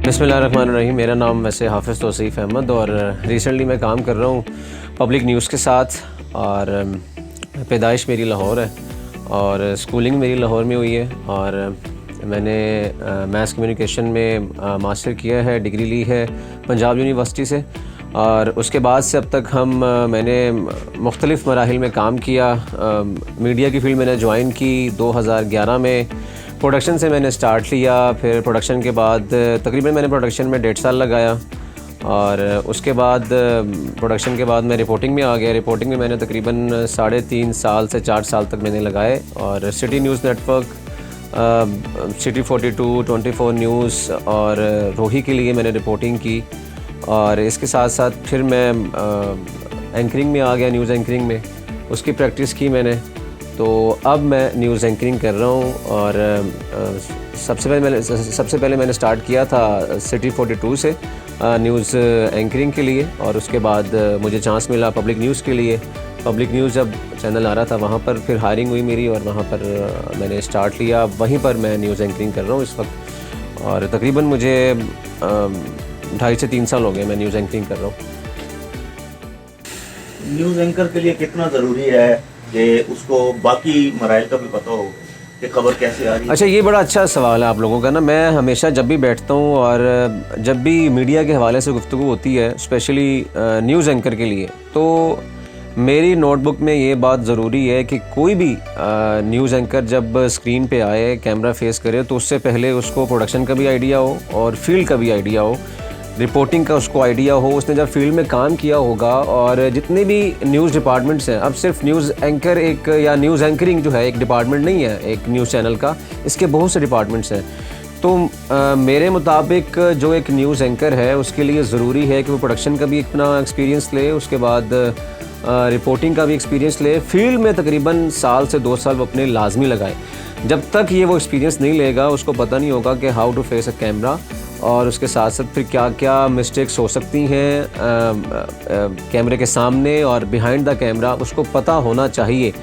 बिस्मिल्लाहिर्रहमानिर्रहीम। मेरा नाम वैसे हाफिज़ तौसीफ़ अहमद और रिसेंटली मैं काम कर रहा हूँ पब्लिक न्यूज़ के साथ। और पैदाइश मेरी लाहौर है और स्कूलिंग मेरी लाहौर में हुई है और मैंने मैस कम्युनिकेशन में मास्टर किया है, डिग्री ली है पंजाब यूनिवर्सिटी से। और उसके बाद से अब तक मैंने मुख्तलिफ़ मराहिल में काम किया। मीडिया की फील्ड मैंने ज्वाइन की 2011 में। प्रोडक्शन से मैंने स्टार्ट लिया, फिर प्रोडक्शन के बाद तकरीबन मैंने प्रोडक्शन में 1.5 साल लगाया और उसके बाद प्रोडक्शन के बाद मैं रिपोर्टिंग में आ गया। रिपोर्टिंग में मैंने तकरीबन 3.5 साल से 4 साल तक मैंने लगाए और city news network, city 42, 24 news और रोही के लिए मैंने रिपोर्टिंग की। और इसके साथ साथ फिर मैं एंकरिंग में आ गया, न्यूज़ एंकरिंग में उसकी प्रैक्टिस की मैंने। तो अब मैं न्यूज़ एंकरिंग कर रहा हूँ और सबसे पहले मैंने स्टार्ट किया था सिटी 42 से न्यूज़ एंकरिंग के लिए और उसके बाद मुझे चांस मिला पब्लिक न्यूज़ के लिए। पब्लिक न्यूज़ जब चैनल आ रहा था वहाँ पर फिर हायरिंग हुई मेरी और वहाँ पर मैंने स्टार्ट लिया। वहीं पर मैं न्यूज़ एंकरिंग कर रहा हूँ इस वक्त और तकरीबन मुझे 2.5 से 3 साल हो गए मैं न्यूज़ एंकरिंग कर रहा हूँ। न्यूज़ एंकर के लिए कितना ज़रूरी है कि उसको बाकी मराइल का भी पता हो कि खबर कैसे आ रही है? अच्छा, ये बड़ा अच्छा सवाल है आप लोगों का ना। मैं हमेशा जब भी बैठता हूँ और जब भी मीडिया के हवाले से गुफ्तगू होती है स्पेशली न्यूज़ एंकर के लिए, तो मेरी नोटबुक में ये बात ज़रूरी है कि कोई भी न्यूज़ एंकर जब स्क्रीन पे आए, कैमरा फेस करे, तो उससे पहले उसको प्रोडक्शन का भी आइडिया हो और फील्ड का भी आइडिया हो, रिपोर्टिंग का उसको आइडिया हो, उसने जब फील्ड में काम किया होगा। और जितने भी न्यूज़ डिपार्टमेंट्स हैं, अब सिर्फ न्यूज़ एंकर एक या न्यूज़ एंकरिंग जो है एक डिपार्टमेंट नहीं है एक न्यूज़ चैनल का, इसके बहुत से डिपार्टमेंट्स हैं। तो मेरे मुताबिक जो एक न्यूज़ एंकर है उसके लिए ज़रूरी है कि वो प्रोडक्शन का भी अपना एक्सपीरियंस ले, उसके बाद रिपोर्टिंग का भी एक्सपीरियंस ले। फील्ड में तकरीबन 1 साल से 2 साल वो अपने लाजमी लगाए। जब तक ये वो एक्सपीरियंस नहीं लेगा उसको पता नहीं होगा कि how to face a camera और उसके साथ साथ फिर क्या क्या मिस्टेक्स हो सकती हैं कैमरे के सामने और बिहाइंड द कैमरा, उसको पता होना चाहिए।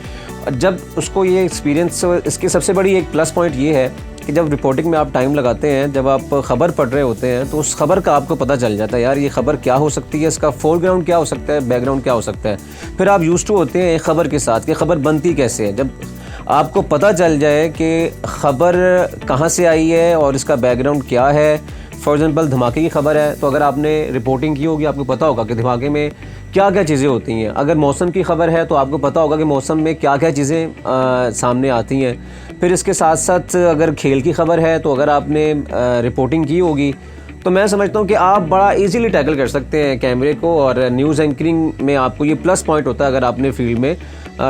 जब उसको ये एक्सपीरियंस, इसकी सबसे बड़ी एक प्लस पॉइंट ये है कि जब रिपोर्टिंग में आप टाइम लगाते हैं, जब आप ख़बर पढ़ रहे होते हैं तो उस खबर का आपको पता चल जाता है यार ये ख़बर क्या हो सकती है, इसका फोरग्राउंड क्या हो सकता है, बैकग्राउंड क्या हो सकता है। फिर आप यूज्ड टू होते हैं एक ख़बर के साथ कि ख़बर बनती कैसे है। जब आपको पता चल जाए कि ख़बर कहाँ से आई है और इसका बैकग्राउंड क्या है, फॉर एग्ज़ाम्पल धमाके की ख़बर है तो अगर आपने रिपोर्टिंग की होगी आपको पता होगा कि धमाके में क्या क्या चीज़ें होती हैं। अगर मौसम की ख़बर है तो आपको पता होगा कि मौसम में क्या क्या चीज़ें सामने आती हैं। फिर इसके साथ साथ अगर खेल की ख़बर है तो अगर आपने रिपोर्टिंग की होगी तो मैं समझता हूँ कि आप बड़ा इजीली टैकल कर सकते हैं कैमरे को। और न्यूज़ एंकरिंग में आपको ये प्लस पॉइंट होता है अगर आपने फील्ड में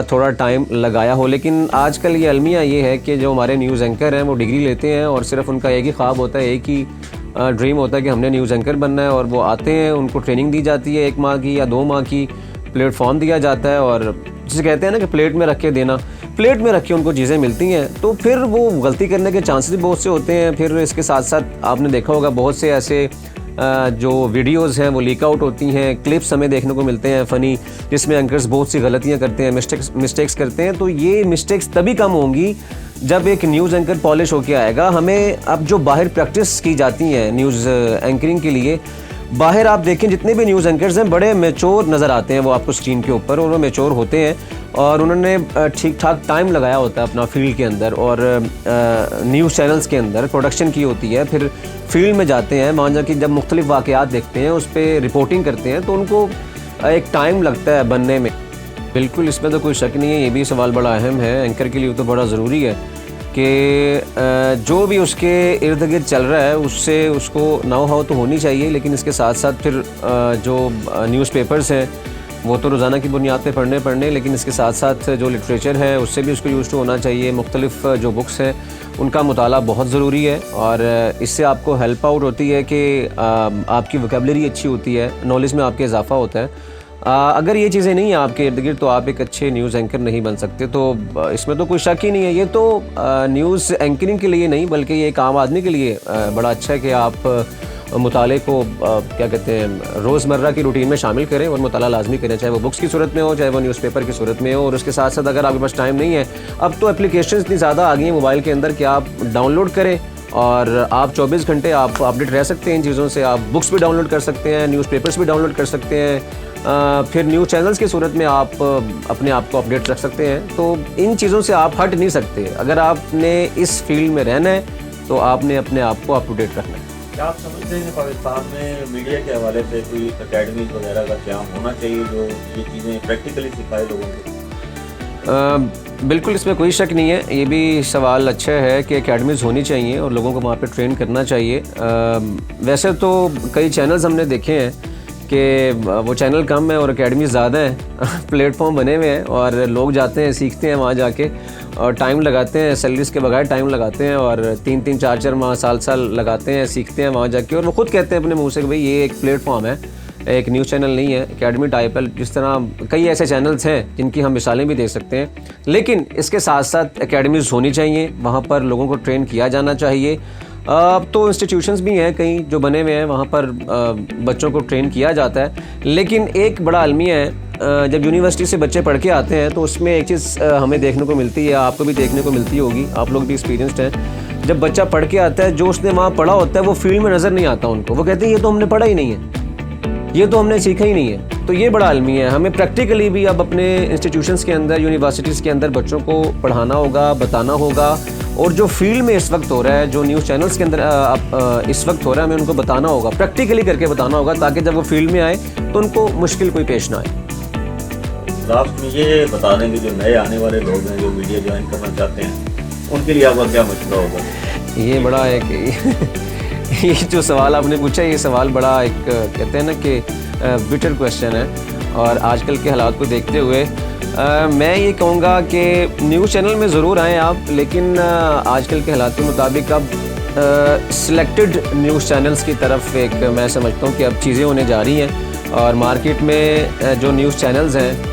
थोड़ा टाइम लगाया हो। लेकिन आजकल ये अलमिया ये है कि जो हमारे न्यूज़ एंकर हैं वो डिग्री लेते हैं और सिर्फ उनका एक ही ख्वाब होता है, एक ही ड्रीम होता है कि हमने न्यूज़ एंकर बनना है। और वो आते हैं, उनको ट्रेनिंग दी जाती है 1 माह की या 2 माह की, प्लेटफॉर्म दिया जाता है और जिसे कहते हैं ना कि प्लेट में रख के देना, प्लेट में रख के उनको चीज़ें मिलती हैं तो फिर वो गलती करने के चांसेस बहुत से होते हैं। फिर इसके साथ साथ आपने देखा होगा बहुत से ऐसे जो वीडियोज़ हैं वो लीक आउट होती हैं, क्लिप्स हमें देखने को मिलते हैं फ़नी, जिसमें एंकर्स बहुत सी गलतियां करते हैं, मिस्टेक्स करते हैं। तो ये मिस्टेक्स तभी कम होंगी जब एक न्यूज़ एंकर पॉलिश होके आएगा। हमें अब जो बाहर प्रैक्टिस की जाती है न्यूज़ एंकरिंग के लिए, बाहर आप देखें जितने भी न्यूज़ एंकर्स हैं बड़े मैच्योर नज़र आते हैं वो आपको स्क्रीन के ऊपर, और वो मैच्योर होते हैं और उन्होंने ठीक ठाक टाइम लगाया होता है अपना फील्ड के अंदर और न्यूज़ चैनल्स के अंदर प्रोडक्शन की होती है। फिर फील्ड में जाते हैं, मान जाए कि जब मुख्तलिफ वाक़यात देखते हैं उस पर रिपोर्टिंग करते हैं तो उनको एक टाइम लगता है बनने में। बिल्कुल, इसमें तो कोई शक नहीं है, ये भी सवाल बड़ा अहम है। एंकर के लिए तो बड़ा ज़रूरी है कि जो भी उसके इर्द गिर्द चल रहा है उससे उसको नाउ हाउ तो होनी चाहिए। लेकिन इसके साथ साथ फिर जो न्यूज़पेपर्स हैं वो तो रोज़ाना की बुनियाद पे पढ़ने, लेकिन इसके साथ साथ जो लिटरेचर है उससे भी उसको यूज़ टू होना चाहिए। मुख्तलिफ जो बुक्स हैं उनका मुताला बहुत ज़रूरी है और इससे आपको हेल्प आउट होती है कि आपकी वोकेबलरी अच्छी होती है, नॉलेज में आपके इजाफ़ा होता है। अगर ये चीज़ें नहीं हैं आपके इर्द गिर्द तो आप एक अच्छे न्यूज़ एंकर नहीं बन सकते। तो इसमें तो कोई शक ही नहीं है। ये तो न्यूज़ एंकरिंग के लिए नहीं बल्कि ये एक आम आदमी के लिए बड़ा अच्छा है कि आप मुताले को क्या कहते हैं रोज़मर्रा की रूटीन में शामिल करें और मुताला लाजमी करें, चाहे वो बुक्स की सूरत में हो, चाहे वो न्यूज़पेपर की सूरत में हो। और उसके साथ साथ अगर आपके पास टाइम नहीं है, अब तो एप्लीकेशन इतनी ज़्यादा आ गई हैं मोबाइल के अंदर कि आप डाउनलोड करें और आप 24 घंटे आप अपडेट रह सकते हैं इन चीज़ों से। आप बुक्स भी डाउनलोड कर सकते हैं, न्यूज़पेपर्स भी डाउनलोड कर सकते हैं, फिर न्यूज़ चैनल्स की सूरत में आप अपने आप को अपडेट रख सकते हैं। तो इन चीज़ों से आप हट नहीं सकते। अगर आपने इस फील्ड में रहना है तो आपने अपने आप को अप टू डेट रखना है। क्या आप समझते हैं कि पाकिस्तान में मीडिया के हवाले से कोई अकेडमीज वगैरह का क्या होना चाहिए जो ये चीज़ें प्रैक्टिकली सिखाए लोगों को? बिल्कुल, इसमें कोई शक नहीं है। ये भी सवाल अच्छा है कि एकेडमीज़ होनी चाहिए और लोगों को वहाँ पे ट्रेन करना चाहिए। वैसे तो कई चैनल्स हमने देखे हैं कि वो चैनल कम है और एकेडमी ज़्यादा है। प्लेटफॉर्म बने हुए हैं और लोग जाते हैं, सीखते हैं वहाँ जाके और टाइम लगाते हैं, सैलरीज़ के बगैर टाइम लगाते हैं और 3-3 4-4 माह साल लगाते हैं, सीखते हैं वहाँ जाके। और वो ख़ुद कहते हैं अपने मुँह से कि भाई ये एक प्लेटफॉर्म है, एक न्यूज़ चैनल नहीं है, एकेडमी टाइप है। जिस तरह कई ऐसे चैनल्स हैं जिनकी हम मिसालें भी दे सकते हैं। लेकिन इसके साथ साथ एकेडमीज़ होनी चाहिए, वहाँ पर लोगों को ट्रेन किया जाना चाहिए। अब तो इंस्टीट्यूशंस भी हैं कई जो बने हुए हैं, वहाँ पर बच्चों को ट्रेन किया जाता है। लेकिन एक बड़ा अलमिया है, जब यूनिवर्सिटी से बच्चे पढ़ के आते हैं तो उसमें एक चीज़ हमें देखने को मिलती है, आपको भी देखने को मिलती होगी, आप लोग भी एक्सपीरियंस्ड हैं। जब बच्चा पढ़ के आता है, जो उसने वहाँ पढ़ा होता है वो फील्ड में नज़र नहीं आता उनको। वो कहते हैं ये तो हमने पढ़ा ही नहीं है, ये तो हमने सीखा ही नहीं है। तो ये बड़ा अलमिया है। हमें प्रैक्टिकली भी अब अपने इंस्टीट्यूशंस के अंदर, यूनिवर्सिटीज़ के अंदर बच्चों को पढ़ाना होगा, बताना होगा। और जो फील्ड में इस वक्त हो रहा है, जो न्यूज़ चैनल्स के अंदर इस वक्त हो रहा है, हमें उनको बताना होगा, प्रैक्टिकली करके बताना होगा, ताकि जब वो फील्ड में आए तो उनको मुश्किल कोई पेश ना आए। लास्ट में ये बता देंगे जो नए आने वाले लोग हैं जो मीडिया ज्वाइन करना चाहते हैं, उनके लिए आपका क्या मशवरा होगा? ये बड़ा एक ये जो सवाल आपने पूछा, ये सवाल बड़ा एक कहते हैं ना कि बिटर क्वेश्चन है। और आजकल के हालात को देखते हुए मैं ये कहूँगा कि न्यूज़ चैनल में ज़रूर आएँ आप, लेकिन आजकल के हालात के मुताबिक अब सिलेक्टेड न्यूज़ चैनल्स की तरफ एक मैं समझता हूँ कि अब चीज़ें होने जा रही हैं। और मार्केट में जो न्यूज़ चैनल्स हैं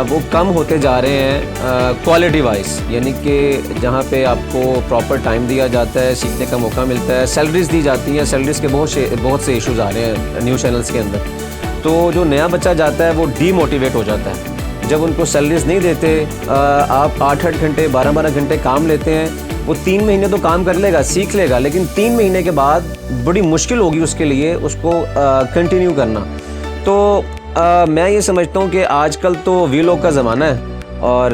वो कम होते जा रहे हैं क्वालिटी वाइज, यानी कि जहाँ पे आपको प्रॉपर टाइम दिया जाता है, सीखने का मौका मिलता है, सैलरीज़ दी जाती हैं। सैलरीज़ के बहुत से इश्यूज़ आ रहे हैं न्यूज़ चैनल्स के अंदर। तो जो नया बच्चा जाता है वो डीमोटिवेट हो जाता है जब उनको सैलरीज़ नहीं देते। आप 8-8 घंटे 12-12 घंटे काम लेते हैं, वो 3 महीने तो काम कर लेगा, सीख लेगा, लेकिन 3 महीने के बाद बड़ी मुश्किल होगी उसके लिए उसको कंटिन्यू करना। तो मैं ये समझता हूँ कि आजकल तो वीलॉग का ज़माना है और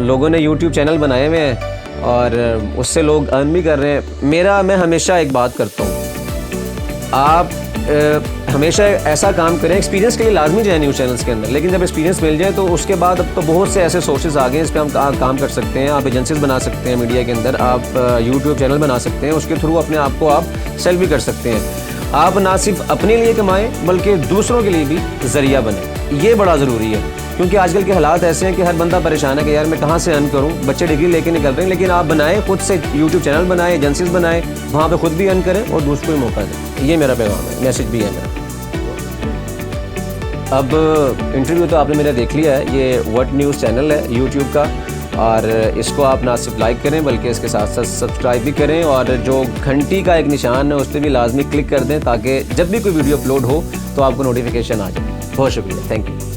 लोगों ने यूट्यूब चैनल बनाए हुए हैं और उससे लोग अर्न भी कर रहे हैं। मैं हमेशा एक बात करता हूँ, आप हमेशा ऐसा काम करें, एक्सपीरियंस के लिए लाजमी जाए न्यूज़ चैनल्स के अंदर, लेकिन जब एक्सपीरियंस मिल जाए तो उसके बाद अब तो बहुत से ऐसे सोर्सेज आ गए हैं इस पर हम काम कर सकते हैं। आप एजेंसीज बना सकते हैं मीडिया के अंदर, आप यूट्यूब चैनल बना सकते हैं, उसके थ्रू अपने आप को आप सेल भी कर सकते हैं। आप ना सिर्फ अपने लिए कमाएं बल्कि दूसरों के लिए भी ज़रिया बने। ये बड़ा ज़रूरी है, क्योंकि आजकल के हालात ऐसे हैं कि हर बंदा परेशान है कि यार मैं कहाँ से अर्न करूँ। बच्चे डिग्री लेके निकल रहे हैं, लेकिन आप बनाएं, खुद से यूट्यूब चैनल बनाएं, एजेंसीज बनाएं, वहाँ पे खुद भी अर्न करें और दूसरों को भी मौका दें। ये मेरा पैगाम है, मैसेज भी है मेरा। अब इंटरव्यू तो आपने मेरा देख लिया है, ये व्हाट न्यूज़ चैनल है यूट्यूब का, और इसको आप ना सिर्फ लाइक करें बल्कि इसके साथ साथ सब्सक्राइब भी करें और जो घंटी का एक निशान है उस पर भी लाजमी क्लिक कर दें, ताकि जब भी कोई वीडियो अपलोड हो तो आपको नोटिफिकेशन आ जाए। बहुत शुक्रिया, थैंक यू।